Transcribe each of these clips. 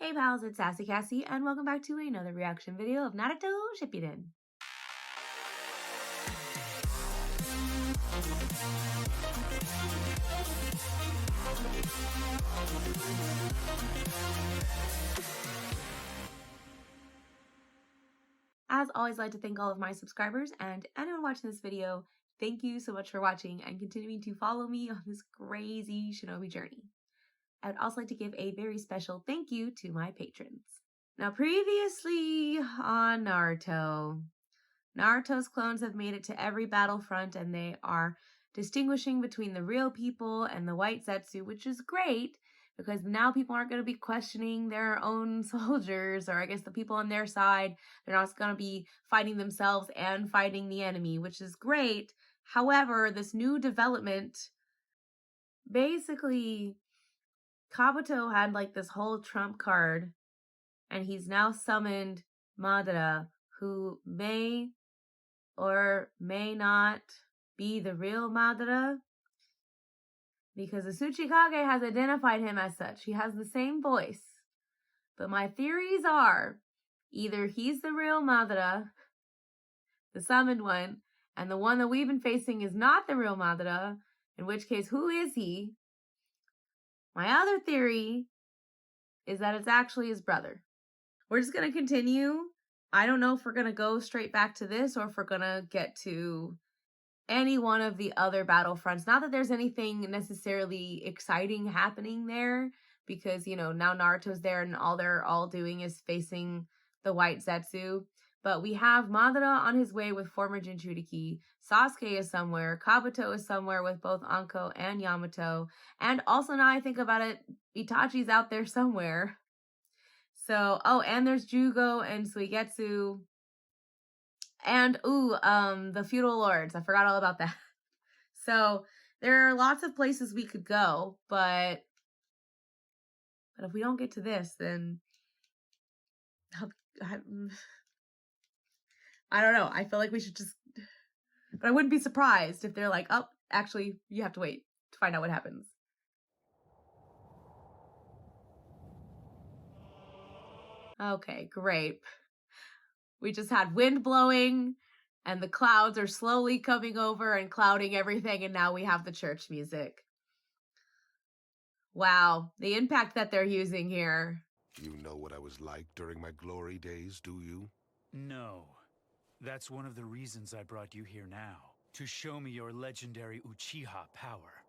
Hey pals, it's Sassy Cassie, and welcome back to another reaction video of Naruto Shippuden. As always, I'd like to thank all of my subscribers and anyone watching this video. Thank you so much for watching and continuing to follow me on this crazy shinobi journey. I would also like to give a very special thank you to my patrons. Now, previously on Naruto, Naruto's clones have made it to every battlefront and they are distinguishing between the real people and the white Zetsu, which is great because now people aren't going to be questioning their own soldiers, or I guess the people on their side. They're not going to be fighting themselves and fighting the enemy, which is great. However, this new development, basically, Kabuto had like this whole trump card, and he's now summoned Madara, who may or may not be the real Madara, because the Tsuchikage has identified him as such. He has the same voice. But my theories are either he's the real Madara, the summoned one, and the one that we've been facing is not the real Madara, in which case, who is he? My other theory is that it's actually his brother. We're just going to continue. I don't know if we're going to go straight back to this or if we're going to get to any one of the other battlefronts. Not that there's anything necessarily exciting happening there, because, you know, now Naruto's there and all they're all doing is facing the white Zetsu. But we have Madara on his way with former Jinchuriki. Sasuke is somewhere. Kabuto is somewhere with both Anko and Yamato. And also, now I think about it, Itachi's out there somewhere. So, oh, and there's Jugo and Suigetsu. And, the feudal lords. I forgot all about that. So, there are lots of places we could go, but if we don't get to this, then I don't know. I feel like we should just, but I wouldn't be surprised if they're like, oh, actually, you have to wait to find out what happens. Okay, great. We just had wind blowing and the clouds are slowly coming over and clouding everything, and now we have the church music. Wow, the impact that they're using here. You know what I was like during my glory days, do you? No. That's one of the reasons I brought you here now. To show me your legendary Uchiha power.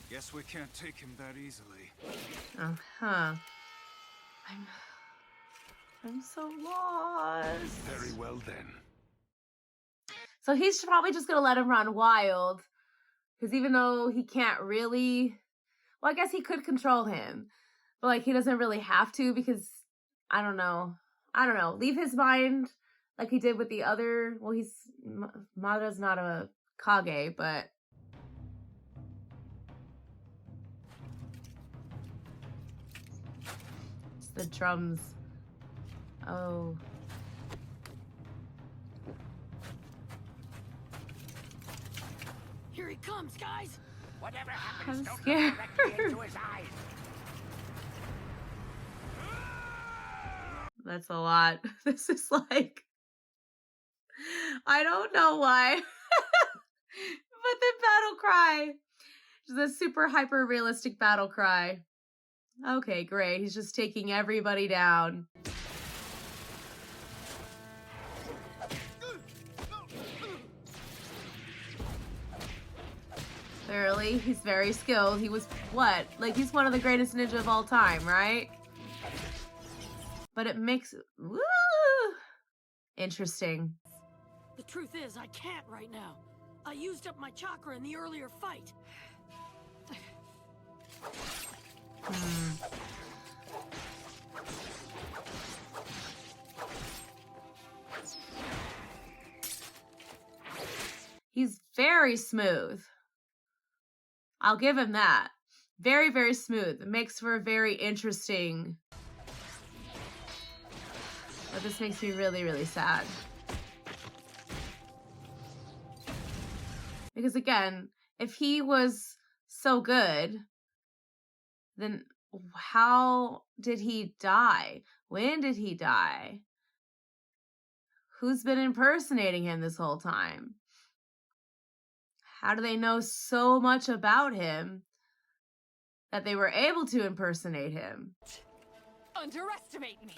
Guess we can't take him that easily. Uh-huh. I'm so lost. Very well then. So he's probably just gonna let him run wild. Because even though he can't really... Well, I guess he could control him. But, like, he doesn't really have to because... I don't know. Leave his mind like he did with the other... Well, Madara's not a Kage, but... It's the drums. Oh. Here he comes, guys! Whatever happens, I'm don't scared. look directly into his eyes. That's a lot. This is like... I don't know why. But the battle cry. Just a super hyper realistic battle cry. Okay, great. He's just taking everybody down. Clearly, he's very skilled. He was, what? Like, he's one of the greatest ninja of all time, right? But it makes... Woo! Interesting. The truth is, I can't right now. I used up my chakra in the earlier fight. He's very smooth. I'll give him that. Very, very smooth. It makes for a very interesting... But this makes me really, really sad. Because again, if he was so good, then how did he die? When did he die? Who's been impersonating him this whole time? How do they know so much about him that they were able to impersonate him? Underestimate me.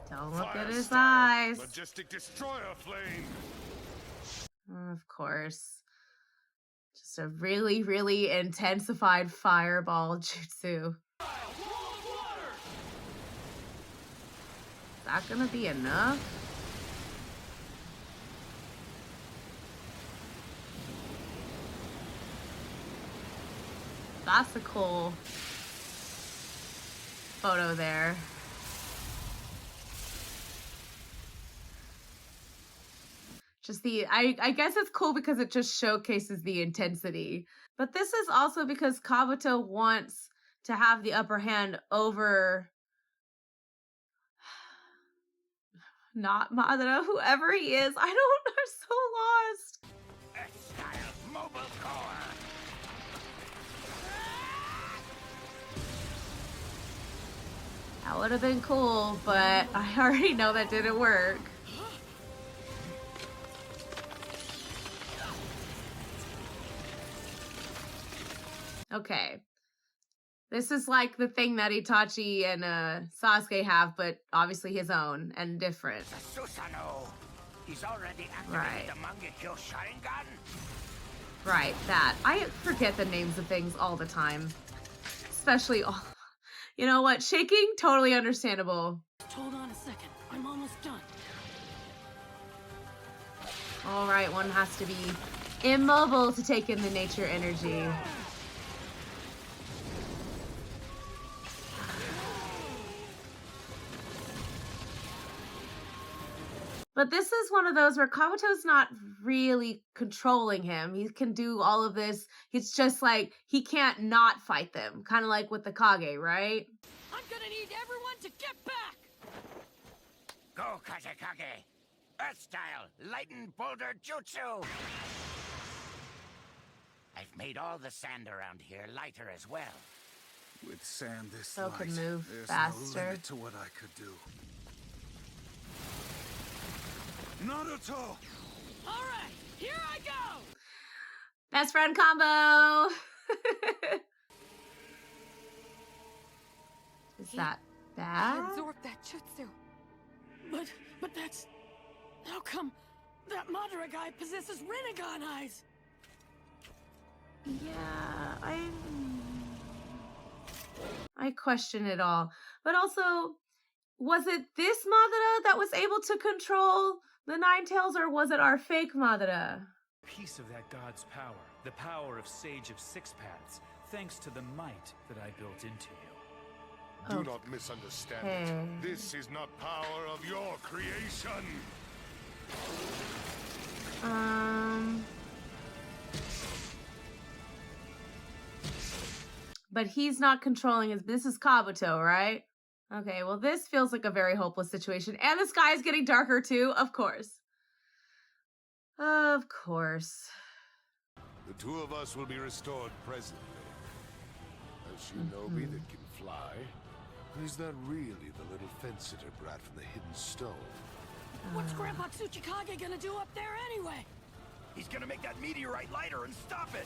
Don't look Fire at his style. eyes. Majestic destroyer flame. Of course. Just a really, really intensified fireball jutsu. Is that gonna be enough? That's a cool photo there. Just I guess it's cool because it just showcases the intensity. But this is also because Kabuto wants to have the upper hand over not Madara, whoever he is. I'm so lost. Earth-style mobile core. That would have been cool, but I already know that didn't work. Okay. This is like the thing that Itachi and Sasuke have, but obviously his own and different. Susanoo. He's already activated Right. the Mangekyo Sharingan. Right, that. I forget the names of things all the time. Especially all... You know what? Shaking? Totally understandable. Hold on a second. I'm almost done. Alright, one has to be immobile to take in the nature energy. But this is one of those where Kabuto's not really controlling him. He can do all of this. It's just like he can't not fight them. Kind of like with the Kage, right? I'm gonna need everyone to get back! Go, Tsuchikage. Earth-style Lighten Boulder Jutsu. I've made all the sand around here lighter as well. With sand this So light, can move there's faster. no limit to what I could do. Naruto! All right, here I go! Best friend combo! Is that bad? Absorb that jutsu. But that's... How come that Madara guy possesses Rinnegan eyes? Yeah, I question it all. But also, was it this Madara that was able to control the Nine Tails, or was it our fake Madara? Piece of that god's power, the power of Sage of Six Paths, thanks to the might that I built into you. Do not misunderstand it. This is not power of your creation. But he's not controlling his... This is Kabuto, right? Okay, well, this feels like a very hopeless situation. And the sky is getting darker, too. Of course. Of course. The two of us will be restored presently. A shinobi that can fly? Is that really the little fence-sitter brat from the hidden stone? What's Grandpa Tsuchikage gonna do up there anyway? He's gonna make that meteorite lighter and stop it.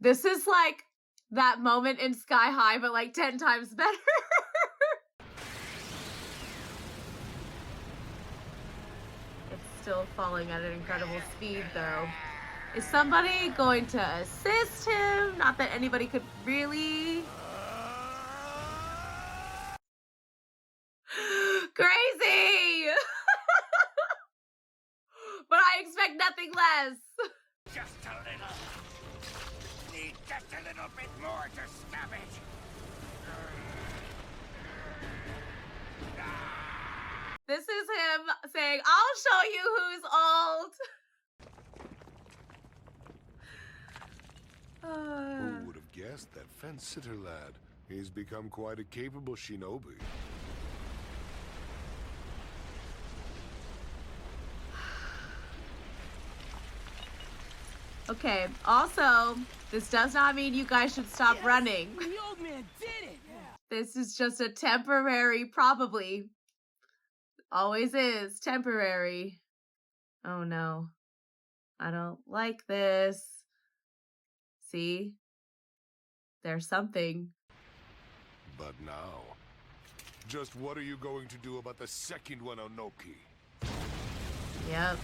This is like that moment in Sky High, but like 10 times better. It's still falling at an incredible speed, though. Is somebody going to assist him? Not that anybody could really... Crazy! But I expect nothing less. Just a little. Need just a little bit more to stop it. This is him saying, I'll show you who's old. Who would have guessed that fence-sitter lad? He's become quite a capable shinobi. Okay, also, this does not mean you guys should stop running. The old man did it! This is just a temporary, probably. Always is temporary. Oh no. I don't like this. See? There's something. But now, just what are you going to do about the second one, Onoki? Yep.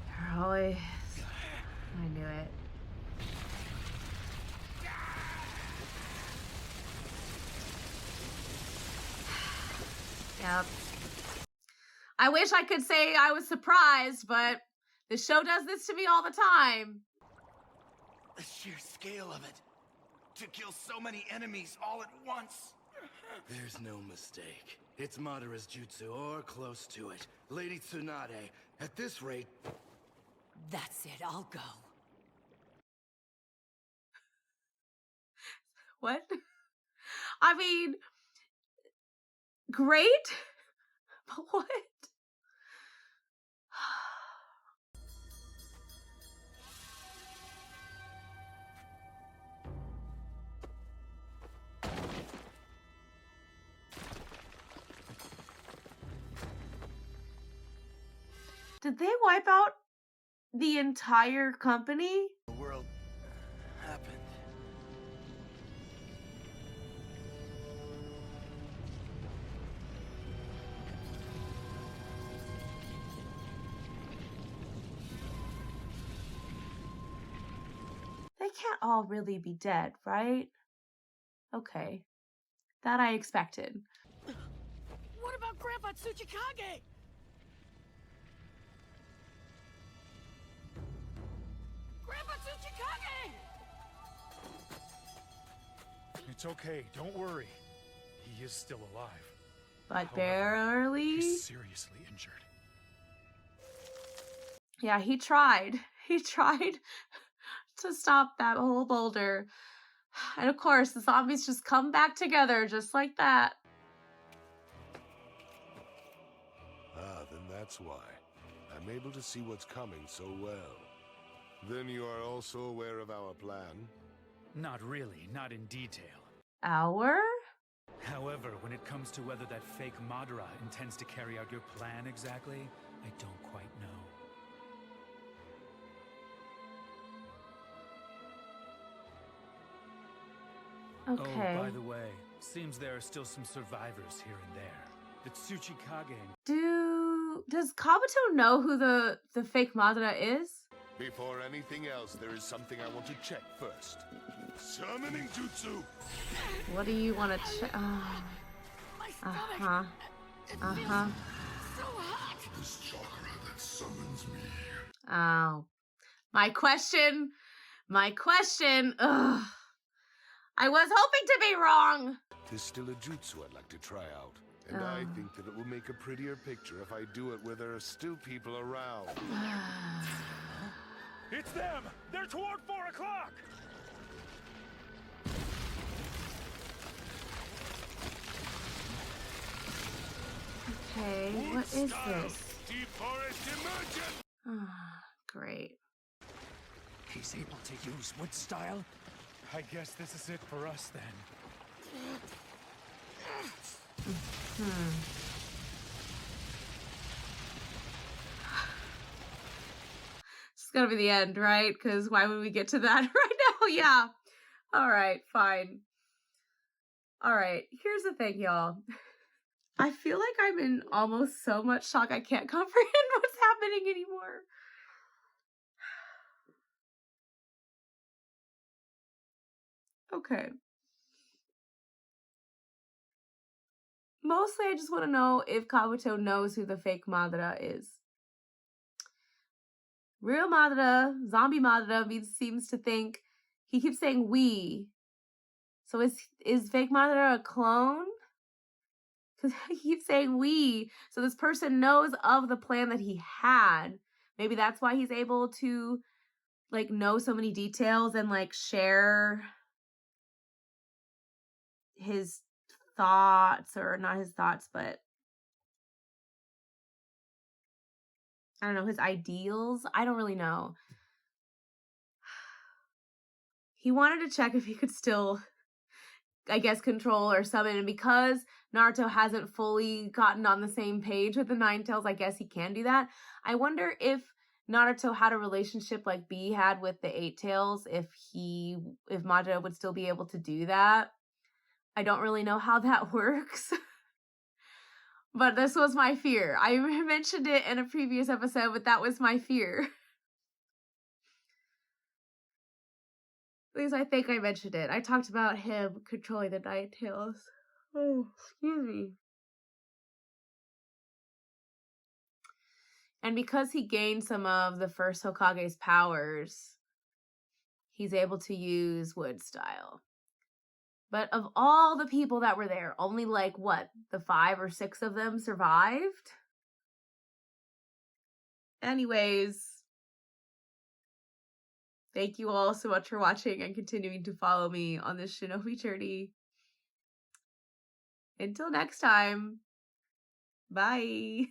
You're always... I knew it. Yep. I wish I could say I was surprised, but the show does this to me all the time. The sheer scale of it. To kill so many enemies all at once. There's no mistake. It's Madara's jutsu, or close to it. Lady Tsunade, at this rate... That's it, I'll go. What? I mean, great, but what? Did they wipe out the entire company? The world happened. They can't all really be dead, right? Okay. That I expected. What about Grandpa Tsuchikage? Grandpa Tsuchikage! It's okay, don't worry. He is still alive. But However, barely. He's seriously injured. Yeah, he tried. He tried to stop that whole boulder. And of course, the zombies just come back together just like that. Ah, then that's why. I'm able to see what's coming so well. Then you are also aware of our plan? Not really, not in detail. Our? However, when it comes to whether that fake Madara intends to carry out your plan exactly, I don't quite know. Okay. Oh, by the way, seems there are still some survivors here and there. The Tsuchikage. Does Kabuto know who the fake Madara is? Before anything else, there is something I want to check first. Summoning jutsu! What do you want to check? Oh. My stomach! Uh-huh. It Uh-huh. feels so hot! This chakra that summons me. Oh. My question. Ugh. I was hoping to be wrong. There's still a jutsu I'd like to try out. And I think that it will make a prettier picture if I do it where there are still people around. It's them! They're toward 4 o'clock! Okay, what is this? Deep forest emergence! Ah, great. He's able to use wood style? I guess this is it for us then. It's gonna be the end, right? Because why would we get to that right now? Yeah. All right, fine. All right, here's the thing, y'all. I feel like I'm in almost so much shock I can't comprehend what's happening anymore. Okay. Mostly I just want to know if Kabuto knows who the fake Madara is. Real Madara, zombie Madara, seems to think, he keeps saying we. So is fake Madara a clone? Because he keeps saying we. So this person knows of the plan that he had. Maybe that's why he's able to, like, know so many details and, like, share his thoughts, or not his thoughts, but I don't know, his ideals. I don't really know. he wanted to check if he could still, I guess, control or summon. And because Naruto hasn't fully gotten on the same page with the Nine Tails, I guess he can do that. I wonder if Naruto had a relationship like B had with the Eight Tails, if Madara would still be able to do that. I don't really know how that works. But this was my fear. I mentioned it in a previous episode, but that was my fear. At least I think I mentioned it. I talked about him controlling the Nine Tails. Oh, excuse me. And because he gained some of the first Hokage's powers, he's able to use wood style. But of all the people that were there, only like, what, the 5 or 6 of them survived? Anyways, thank you all so much for watching and continuing to follow me on this Shinobi journey. Until next time, bye!